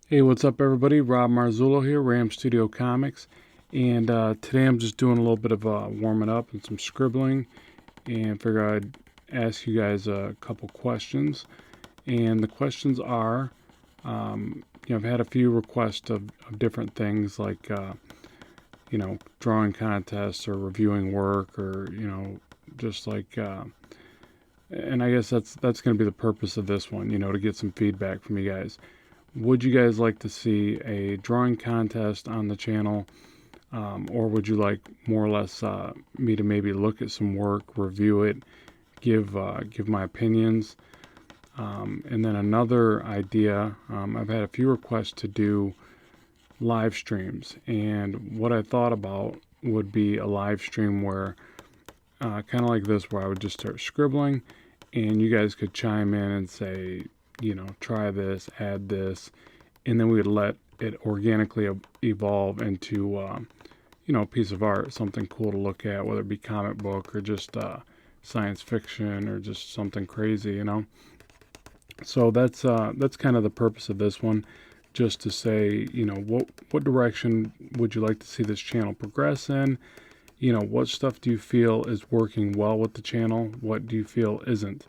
Hey, what's up, everybody? Rob Marzullo here, Ram Studio Comics, and today I'm just doing a little bit of warming up and some scribbling, and figure I'd ask you guys a couple questions. And the questions are, I've had a few requests of different things like, drawing contests or reviewing work, or just like, and I guess that's going to be the purpose of this one, to get some feedback from you guys. Would you guys like to see a drawing contest on the channel, or would you like more or less me to maybe look at some work, review it, give my opinions? And then another idea, I've had a few requests to do live streams, and what I thought about would be a live stream where, kind of like this, where I would just start scribbling, and you guys could chime in and say, try this, add this, and then we would let it organically evolve into, a piece of art, something cool to look at, whether it be comic book or just science fiction or just something crazy. So that's kind of the purpose of this one, just to say, what direction would you like to see this channel progress in? What stuff do you feel is working well with the channel? What do you feel isn't?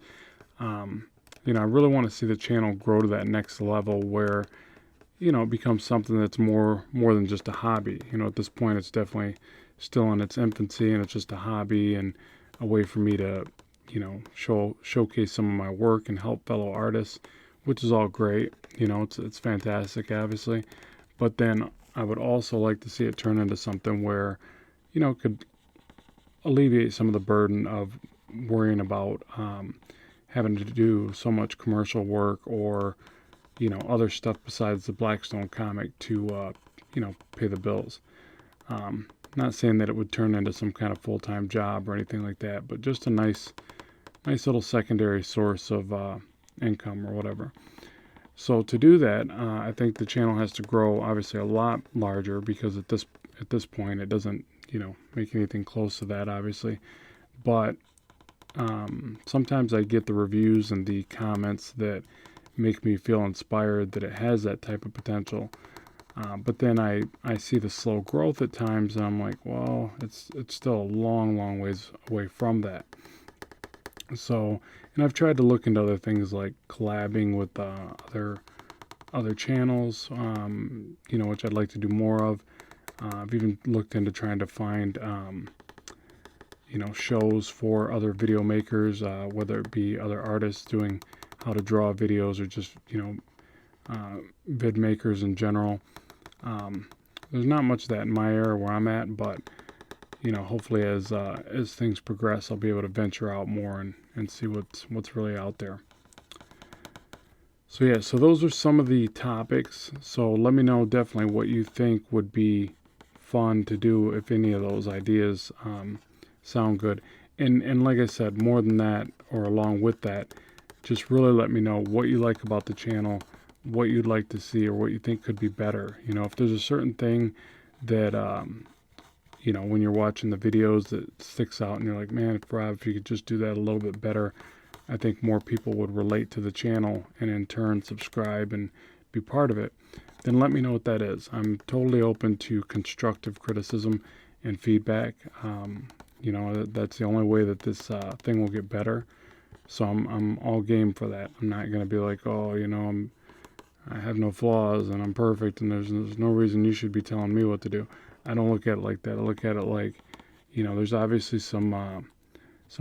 I really want to see the channel grow to that next level where, it becomes something that's more than just a hobby. At this point, it's definitely still in its infancy, and it's just a hobby and a way for me to, showcase some of my work and help fellow artists, which is all great. It's fantastic, obviously. But then I would also like to see it turn into something where, it could alleviate some of the burden of worrying about having to do so much commercial work or other stuff besides the Blackstone comic to pay the bills. Not saying that it would turn into some kind of full-time job or anything like that, but just a nice little secondary source of income or whatever. So to do that, I think the channel has to grow obviously a lot larger, because at this point it doesn't make anything close to that, obviously. But sometimes I get the reviews and the comments that make me feel inspired that it has that type of potential. But then I see the slow growth at times, and I'm like, well, it's still a long ways away from that. So, and I've tried to look into other things like collabing with other channels, which I'd like to do more of. I've even looked into trying to find, shows for other video makers, whether it be other artists doing how to draw videos or just, vid makers in general. There's not much of that in my area where I'm at, but, hopefully as things progress, I'll be able to venture out more and see what's really out there. So yeah, so those are some of the topics. So let me know definitely what you think would be fun to do, if any of those ideas sound good. And like I said, more than that, or along with that, just really let me know what you like about the channel, what you'd like to see, or what you think could be better. If there's a certain thing that, when you're watching the videos that sticks out and you're like, man, Rob, if you could just do that a little bit better, I think more people would relate to the channel and in turn subscribe and be part of it, then let me know what that is. I'm totally open to constructive criticism and feedback. That's the only way that this thing will get better. So I'm all game for that. I'm not going to be like, oh, I have no flaws and I'm perfect and there's no reason you should be telling me what to do. I don't look at it like that. I look at it like, there's obviously some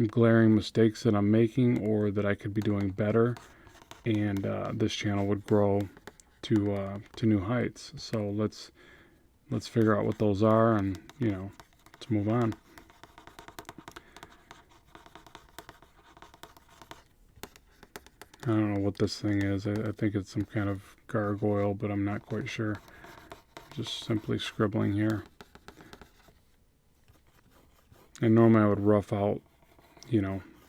glaring mistakes that I'm making or that I could be doing better, and this channel would grow to new heights. So let's figure out what those are, and let's move on. I don't know what this thing is. I think it's some kind of gargoyle, but I'm not quite sure. Just simply scribbling here. And normally I would rough out,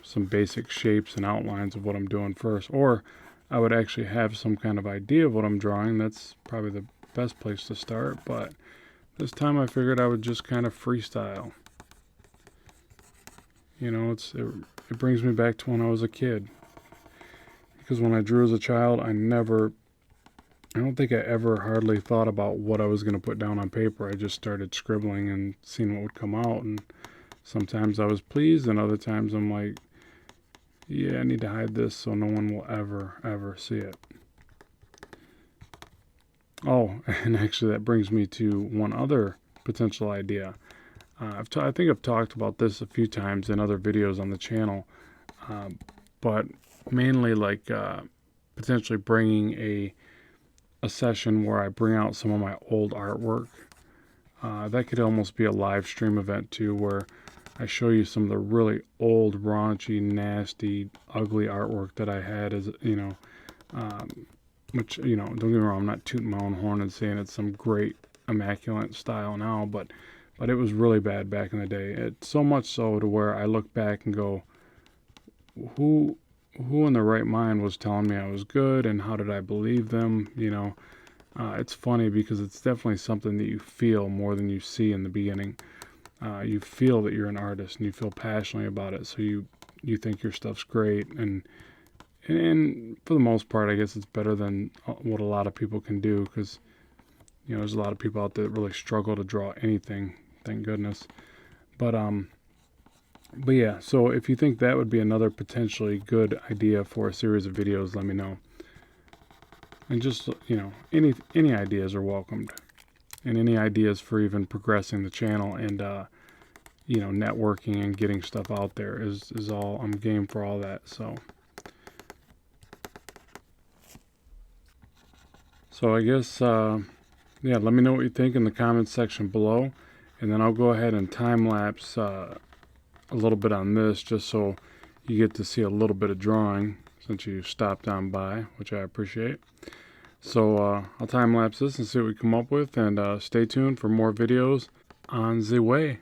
some basic shapes and outlines of what I'm doing first. Or I would actually have some kind of idea of what I'm drawing. That's probably the best place to start. But this time I figured I would just kind of freestyle. It brings me back to when I was a kid. Because when I drew as a child, I never I don't think I ever hardly thought about what I was going to put down on paper. I just started scribbling and seeing what would come out, and sometimes I was pleased, and other times I'm like, yeah, I need to hide this so no one will ever see it. Oh, and actually that brings me to one other potential idea. I think I've talked about this a few times in other videos on the channel, but mainly like potentially bringing a session where I bring out some of my old artwork. That could almost be a live stream event too, where I show you some of the really old, raunchy, nasty, ugly artwork that I had as, which, don't get me wrong, I'm not tooting my own horn and saying it's some great, immaculate style now, but it was really bad back in the day. It's so much so to where I look back and go, who in the right mind was telling me I was good, and how did I believe them? It's funny because it's definitely something that you feel more than you see in the beginning. You feel that you're an artist and you feel passionately about it, so you think your stuff's great, and for the most part, I guess it's better than what a lot of people can do, because there's a lot of people out there that really struggle to draw anything. Thank goodness. But yeah, so if you think that would be another potentially good idea for a series of videos, let me know. And just, any ideas are welcomed. And any ideas for even progressing the channel and, networking and getting stuff out there is all, I'm game for all that. So I guess, yeah, let me know what you think in the comments section below. And then I'll go ahead and time lapse a little bit on this, just so you get to see a little bit of drawing since you stopped on by, which I appreciate. So I'll time lapse this and see what we come up with, and stay tuned for more videos on the way.